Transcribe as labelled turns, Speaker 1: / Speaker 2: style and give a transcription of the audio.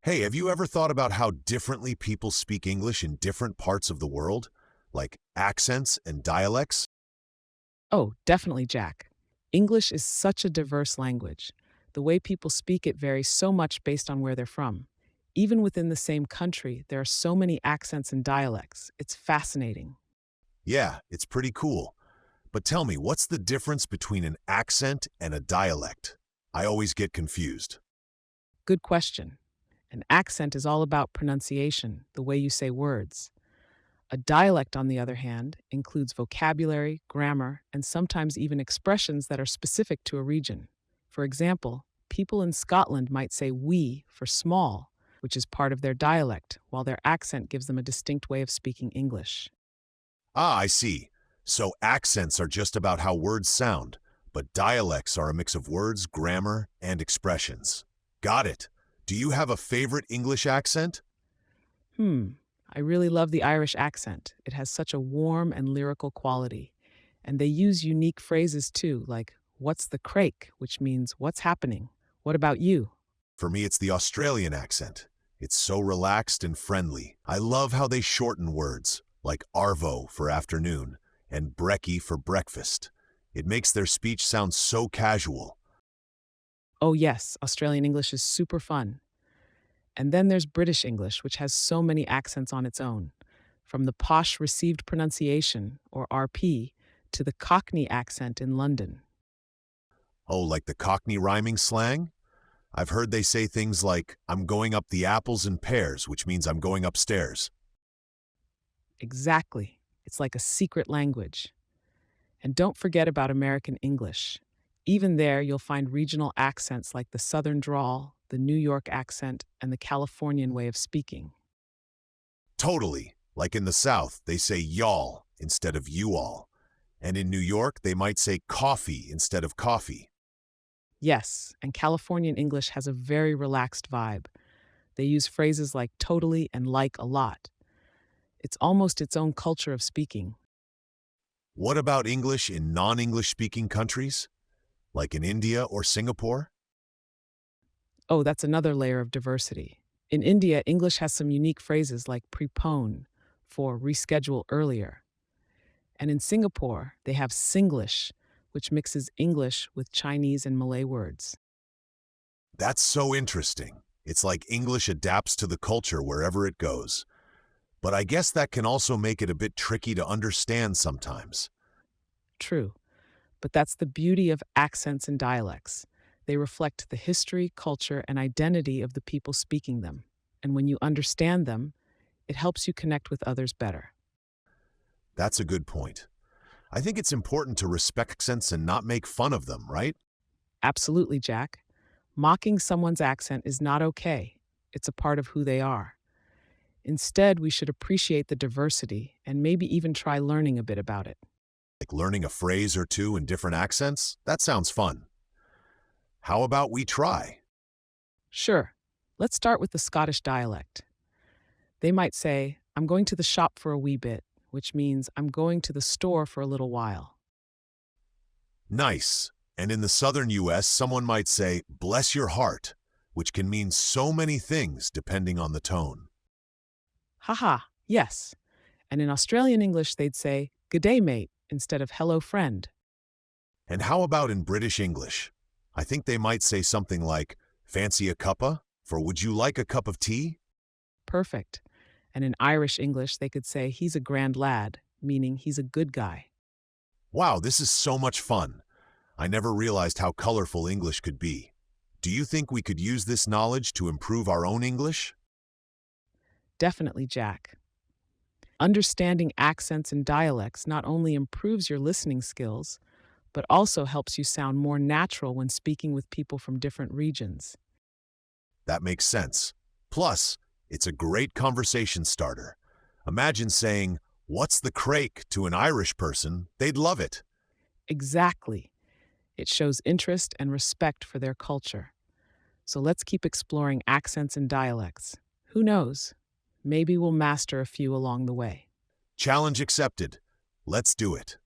Speaker 1: Hey, have you ever thought about how differently people speak English in different parts of the world? Like accents and dialects?
Speaker 2: Oh, definitely, Jack. English is such a diverse language. The way people speak it varies so much based on where they're from. Even within the same country, there are so many accents and dialects. It's fascinating.
Speaker 1: Yeah, it's pretty cool. But tell me, what's the difference between an accent and a dialect? I always get confused.
Speaker 2: Good question. An accent is all about pronunciation, the way you say words. A dialect, on the other hand, includes vocabulary, grammar, and sometimes even expressions that are specific to a region. For example, people in Scotland might say we for small, which is part of their dialect, while their accent gives them a distinct way of speaking English.
Speaker 1: Ah, I see. So accents are just about how words sound, but dialects are a mix of words, grammar, and expressions. Got it. Do you have a favorite English accent?
Speaker 2: Hmm, I really love the Irish accent. It has such a warm and lyrical quality. And they use unique phrases too, like, what's the craic, which means what's happening. What about you?
Speaker 1: For me, it's the Australian accent. It's so relaxed and friendly. I love how they shorten words, like arvo for afternoon and brekkie for breakfast. It makes their speech sound so casual.
Speaker 2: Oh, yes, Australian English is super fun. And then there's British English, which has so many accents on its own, from the posh received pronunciation, or RP, to the Cockney accent in London.
Speaker 1: Oh, like the Cockney rhyming slang? I've heard they say things like, I'm going up the apples and pears, which means I'm going upstairs.
Speaker 2: Exactly. It's like a secret language. And don't forget about American English. Even there, you'll find regional accents like the Southern drawl, the New York accent, and the Californian way of speaking.
Speaker 1: Totally. Like in the South, they say y'all instead of you all. And in New York, they might say coffee instead of coffee.
Speaker 2: Yes, and Californian English has a very relaxed vibe. They use phrases like totally and like a lot. It's almost its own culture of speaking.
Speaker 1: What about English in non-English speaking countries, like in India or Singapore?
Speaker 2: Oh, that's another layer of diversity. In India, English has some unique phrases like prepone for reschedule earlier. And in Singapore, they have Singlish, which mixes English with Chinese and Malay words.
Speaker 1: That's so interesting. It's like English adapts to the culture wherever it goes. But I guess that can also make it a bit tricky to understand sometimes.
Speaker 2: True, but that's the beauty of accents and dialects. They reflect the history, culture, and identity of the people speaking them. And when you understand them, it helps you connect with others better.
Speaker 1: That's a good point. I think it's important to respect accents and not make fun of them, right?
Speaker 2: Absolutely, Jack. Mocking someone's accent is not okay. It's a part of who they are. Instead, we should appreciate the diversity and maybe even try learning a bit about it.
Speaker 1: Like learning a phrase or two in different accents? That sounds fun. How about we try?
Speaker 2: Sure, let's start with the Scottish dialect. They might say, I'm going to the shop for a wee bit, which means I'm going to the store for a little while.
Speaker 1: Nice. And in the southern US, someone might say, bless your heart, which can mean so many things depending on the tone.
Speaker 2: Haha, yes. And in Australian English, they'd say, good day, mate, instead of hello, friend.
Speaker 1: And how about in British English? I think they might say something like, fancy a cuppa? For would you like a cup of tea?
Speaker 2: Perfect. And in Irish English, they could say, he's a grand lad, meaning he's a good guy.
Speaker 1: Wow, this is so much fun. I never realized how colorful English could be. Do you think we could use this knowledge to improve our own English?
Speaker 2: Definitely, Jack. Understanding accents and dialects not only improves your listening skills, but also helps you sound more natural when speaking with people from different regions.
Speaker 1: That makes sense. Plus, it's a great conversation starter. Imagine saying, what's the craic to an Irish person? They'd love it.
Speaker 2: Exactly. It shows interest and respect for their culture. So let's keep exploring accents and dialects. Who knows? Maybe we'll master a few along the way.
Speaker 1: Challenge accepted. Let's do it.